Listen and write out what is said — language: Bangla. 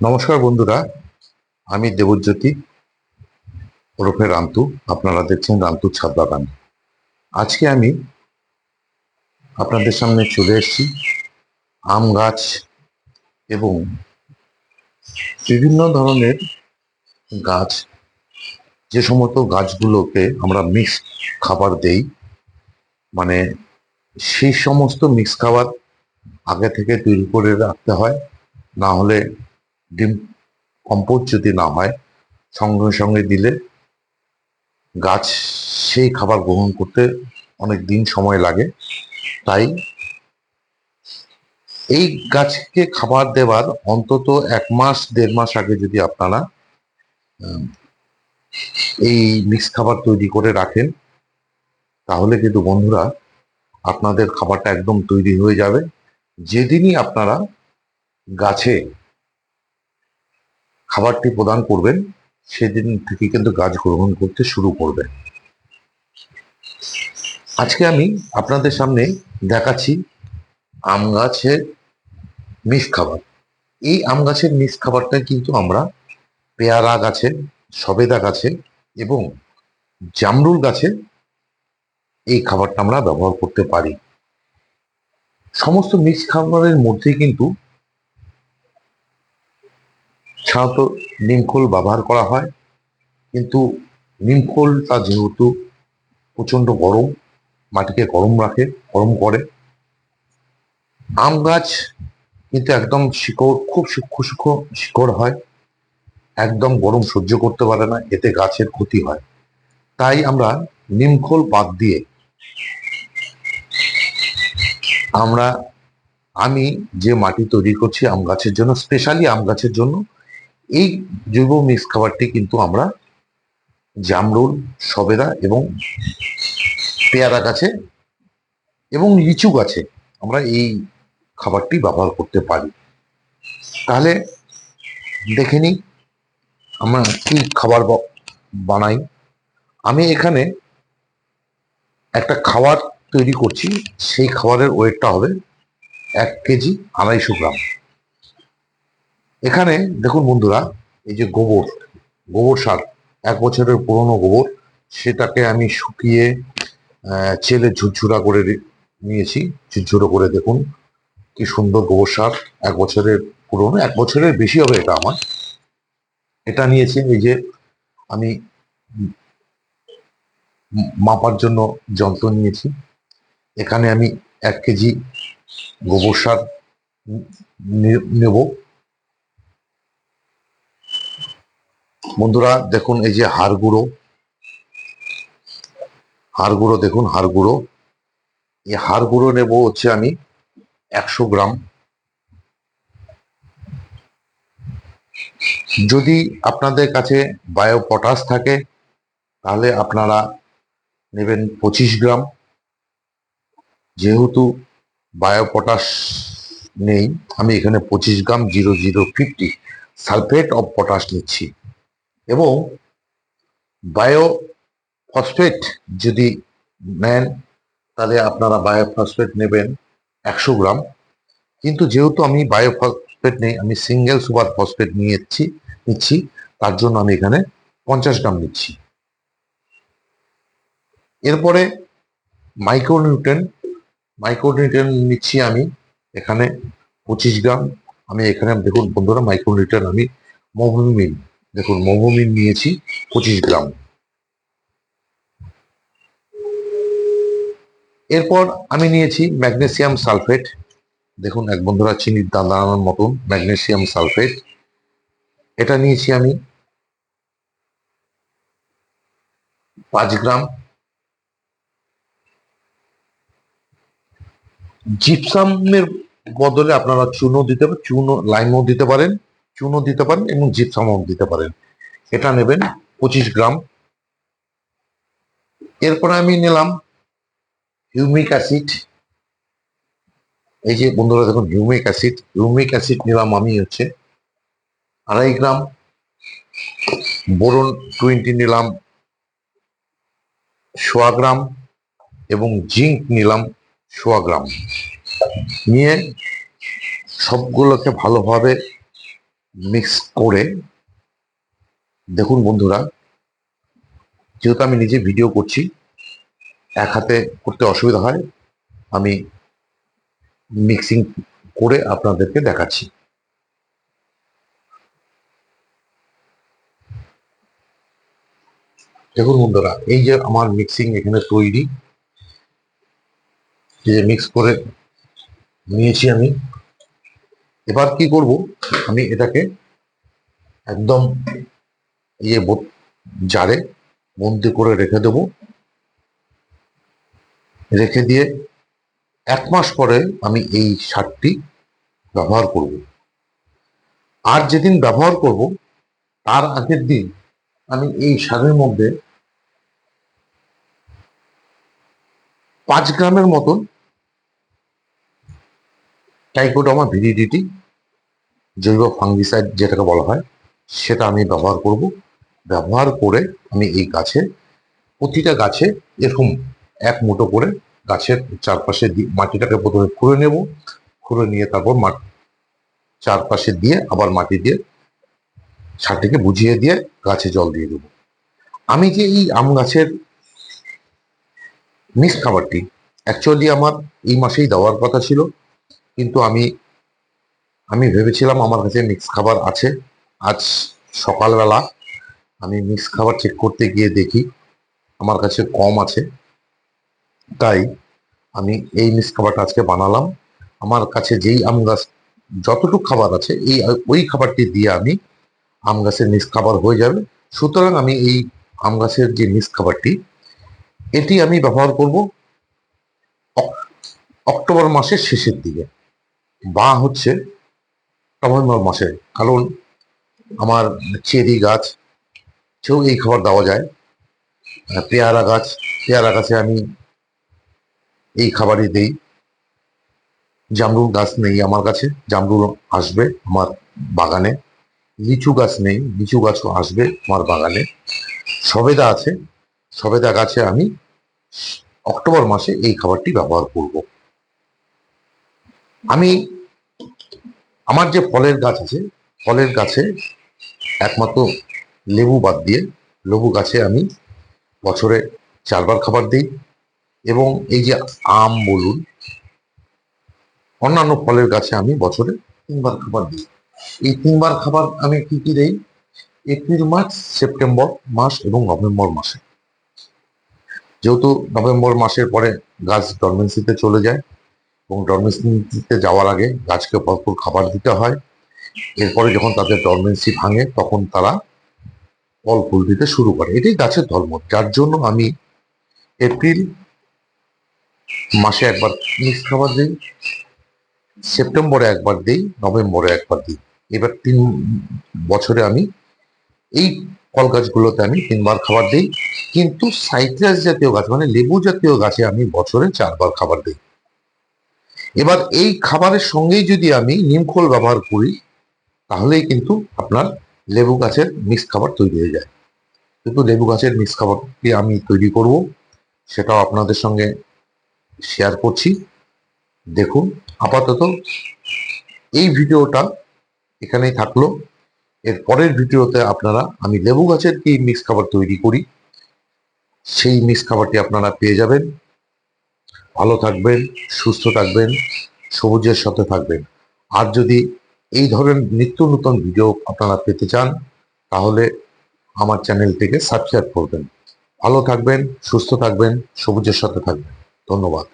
নমস্কার বন্ধুরা, আমি দেবজ্যোতি ওরফে রান্তু। আপনারা দেখছেন রান্তুর ছাদ বাগান। আজকে আমি আপনাদের সামনে চলে এসেছি আম গাছ এবং বিভিন্ন ধরনের গাছ, যে সমস্ত গাছগুলোকে আমরা মিক্স খাবার দেই, মানে সেই সমস্ত মিক্স খাবার আগে থেকে তৈরি করে রাখতে হয়। না হলে ডিম কম্পোস্ট যদি না হয়, সঙ্গে সঙ্গে দিলে গাছ সেই খাবার গ্রহণ করতে অনেক দিন সময় লাগে। তাই এই গাছকে খাবার দেওয়ার অন্তত 1 মাস 1.5 মাস আগে যদি আপনারা আহ, এই মিক্স খাবার তৈরি করে রাখেন, তাহলে কিন্তু বন্ধুরা আপনাদের খাবারটা একদম তৈরি হয়ে যাবে। যেদিনই আপনারা গাছে খাবারটি প্রদান করবেন, সেদিন থেকে কিন্তু গাছ গ্রহণ করতে শুরু করবে। আজকে আমি আপনাদের সামনে দেখাচ্ছি আম গাছের মিক্স খাবার। এই আম গাছের মিক্স খাবারটা কিন্তু আমরা পেয়ারা গাছে, সবেদা গাছে এবং জামরুল গাছে এই খাবারটা আমরা ব্যবহার করতে পারি। সমস্ত মিক্স খাবারের মধ্যে কিন্তু সাধারণত নিমখোল ব্যবহার করা হয়, কিন্তু নিমখোলটা যেহেতু প্রচণ্ড গরম, মাটিকে গরম রাখে, গরম করে, আম গাছ কিন্তু একদম শিকড়, খুব সূক্ষ্ম সূক্ষ্ম শিকড় হয়, একদম গরম সহ্য করতে পারে না, এতে গাছের ক্ষতি হয়। তাই আমরা নিমখোল বাদ দিয়ে আমরা আমি যে মাটি তৈরি করছি আম গাছের জন্য, স্পেশালি আম গাছের জন্য, এই জৈব মিক্স খাবারটি কিন্তু আমরা জামরুল, সবেদা এবং পেয়ারা গাছে এবং লিচু গাছে আমরা এই খাবারটি ব্যবহার করতে পারি। তাহলে দেখে নিই আমরা কি খাবার বানাই। আমি এখানে একটা খাবার তৈরি করছি, সেই খাবারের ওয়েটটা হবে 1 কেজি 250 গ্রাম। এখানে দেখুন বন্ধুরা, এই যে গোবর, গোবর সার, 1 বছরের পুরনো গোবর, সেটাকে আমি শুকিয়ে চেলে ঝুরঝুরা করে নিয়েছি। ঝুরঝুরো করে দেখুন কি সুন্দর গোবর সার, 1 বছরের পুরনো, 1 বছরের বেশি হবে এটা আমার। এটা নিয়েছি। এই যে আমি মাপার জন্য যন্ত্র নিয়েছি। এখানে আমি 1 কেজি গোবর সার নেব। বন্ধুরা দেখুন, এই যে হাড় গুঁড়ো, হাড় গুঁড়ো দেখুন, হাড় গুঁড়ো, এই হাড় গুঁড়ো নেব হচ্ছে আমি 100 গ্রাম। যদি আপনাদের কাছে বায়ো পটাশ থাকে, তাহলে আপনারা নেবেন 25 গ্রাম। যেহেতু বায়ো পটাশ নেই, আমি এখানে 25 গ্রাম 0050 সালফেট অফ পটাশ নিচ্ছি। এবং বায়ো ফসফেট যদি নেন, তাহলে আপনারা বায়ো ফসফেট নেবেন 100 গ্রাম। কিন্তু যেহেতু আমি বায়ো ফসফেট নেই, আমি সিঙ্গেল সুপার ফসফেট নিচ্ছি, তার জন্য আমি এখানে 50 গ্রাম নিচ্ছি। এরপরে মাইক্রোনিউট্রেন, মাইক্রোনিউট্রেন নিচ্ছি আমি এখানে 25 গ্রাম। আমি এখানে দেখুন বন্ধুরা, মাইক্রোনিউট্রেন আমি মোভোমিন, দেখুন মোভোমিন নিয়েছি 25 গ্রাম। এরপর আমি নিয়েছি ম্যাগনেসিয়াম সালফেট, দেখুন এক বন্ধুরা চিনির দানার মতন ম্যাগনেসিয়াম সালফেট, এটা নিয়েছি আমি 5 গ্রাম। জিপসামের বদলে আপনারা চুনো দিতে পারেন, চুনো লাইমও দিতে পারেন, চুনো দিতে পারেন এবং জিপসামও দিতে পারেন। এটা নেবেন 25 গ্রাম। এরপরে আমি নিলাম হিউমিক অ্যাসিড। এই যে বন্ধুরা দেখুন হিউমিক অ্যাসিড, হিউমিক অ্যাসিড নিলাম আমি হচ্ছে 2.5 গ্রাম। বোরন 20 নিলাম 1.25 গ্রাম এবং জিঙ্ক নিলাম 1.25 গ্রাম। নিয়ে সবগুলোকে ভালোভাবে মিক্স করে দেখুন বন্ধুরা, যেহেতু আমি নিজে ভিডিও করছি, এক হাতে করতে অসুবিধা হয়, আমি মিক্সিং করে আপনাদেরকে দেখাচ্ছি। দেখুন বন্ধুরা, এই যে আমার মিক্সিং এখানে তৈরি, যে মিক্স করে নিয়েছি আমি। এবার কি করব, আমি এটাকে একদম জারে বন্দি করে রেখে দেব। রেখে দিয়ে 1 মাস পরে আমি এই সারটি ব্যবহার করব। আর যেদিন ব্যবহার করব তার আগের দিন আমি এই সারের মধ্যে 5 গ্রামের মতন ট্রাইকোডার্মা ভিরিডিটি জৈব ফাঙ্গিসাইড যেটাকে বলা হয়, সেটা আমি ব্যবহার করব। ব্যবহার করে আমি এই গাছে, প্রতিটা গাছে এরকম 1 মুঠো করে গাছের চারপাশে মাটিটাকে প্রথমে খুঁড়ে নেব। খুঁড়ে নিয়ে তারপর চারপাশে দিয়ে আবার মাটি দিয়ে সারটিকে বুঝিয়ে দিয়ে গাছে জল দিয়ে দেবো। আমি যে এই আম গাছের মিক্স খাবারটি অ্যাকচুয়ালি আমার এই মাসেই দেওয়ার কথা ছিল, কিন্তু আমি ভেবেছিলাম আমার কাছে মিক্স খাবার আছে। আজ সকালবেলা আমি মিক্স খাবার চেক করতে গিয়ে দেখি আমার কাছে কম আছে, তাই আমি এই মিক্স খাবারটা আজকে বানালাম। আমার কাছে যেই আম গাছ যতটুকু খাবার আছে, ওই খাবারটি দিয়ে আমি আম গাছের মিক্স খাবার হয়ে যাবে। সুতরাং আমি এই আম গাছের যে মিক্স খাবারটি, এটি আমি ব্যবহার করব অক্টোবর মাসের শেষের দিকে বা হচ্ছে নভেম্বর মাসে। কারণ আমার চেরি গাছেও এই খাবার দেওয়া যায়। পেয়ারা গাছে আমি এই খাবারই দেই। জামরুল গাছ নেই আমার কাছে, জামরুল আসবে আমার বাগানে। লিচু গাছ নেই, লিচু গাছও আসবে আমার বাগানে। সবেদা আছে, সবেদা গাছে আমি অক্টোবর মাসে এই খাবারটি ব্যবহার করব। আমি আমার যে ফলের গাছ আছে, ফলের গাছে একমাত্র লেবু বাদ দিয়ে, লেবু গাছে আমি বছরে 4 বার খাবার দিই। এবং এই যে আম বলুন, অন্যান্য ফলের গাছে আমি বছরে 3 বার খাবার দিই। এই 3 বার খাবার আমি কি কি দেই? এপ্রিল মাস, সেপ্টেম্বর মাস এবং নভেম্বর মাসে। যেহেতু নভেম্বর মাসের পরে গাছ ডরমেন্সিতে চলে যায়, এবং ডরমেন্সিতে যাওয়ার আগে গাছকে ভরপুর খাবার দিতে হয়। এরপরে যখন তাদের ডরমেন্সি ভাঙে তখন তারা ফল ফুল দিতে শুরু করে। এটাই গাছের ধর্ম, যার জন্য আমি এপ্রিল মাসে 1 বার মিক্স খাবার দিই, সেপ্টেম্বরে 1 বার দিই, নভেম্বরে 1 বার দিই। এবার 3 বছরে আমি এই ফল গাছগুলোতে আমি 3 বার খাবার দিই। কিন্তু সাইট্রাস জাতীয় গাছ মানে লেবু জাতীয় গাছে আমি বছরে 4 বার খাবার দিই। এবার এই খাবারের সঙ্গেই যদি আমি নিমখোল ব্যবহার করি, তাহলেই কিন্তু আপনার লেবু গাছের মিক্স খাবার তৈরি হয়ে যায়। কিন্তু লেবু গাছের মিক্স খাবারটি আমি তৈরি করব, সেটাও আপনাদের সঙ্গে শেয়ার করছি। দেখুন, আপাতত এই ভিডিওটা এখানেই থাকলো। এর পরের ভিডিওতে আপনারা আমি লেবু গাছের কি মিক্স খাবার তৈরি করি, সেই মিক্স খাবারটি আপনারা পেয়ে যাবেন। ভালো থাকবেন, সুস্থ থাকবেন, সবুজের সাথে থাকবেন। আর যদি এই ধরনের নিত্য নতুন ভিডিও আপনারা পেতে চান, তাহলে আমার চ্যানেলটিকে সাবস্ক্রাইব করবেন। ভালো থাকবেন, সুস্থ থাকবেন, সবুজের সাথে থাকবেন। ধন্যবাদ।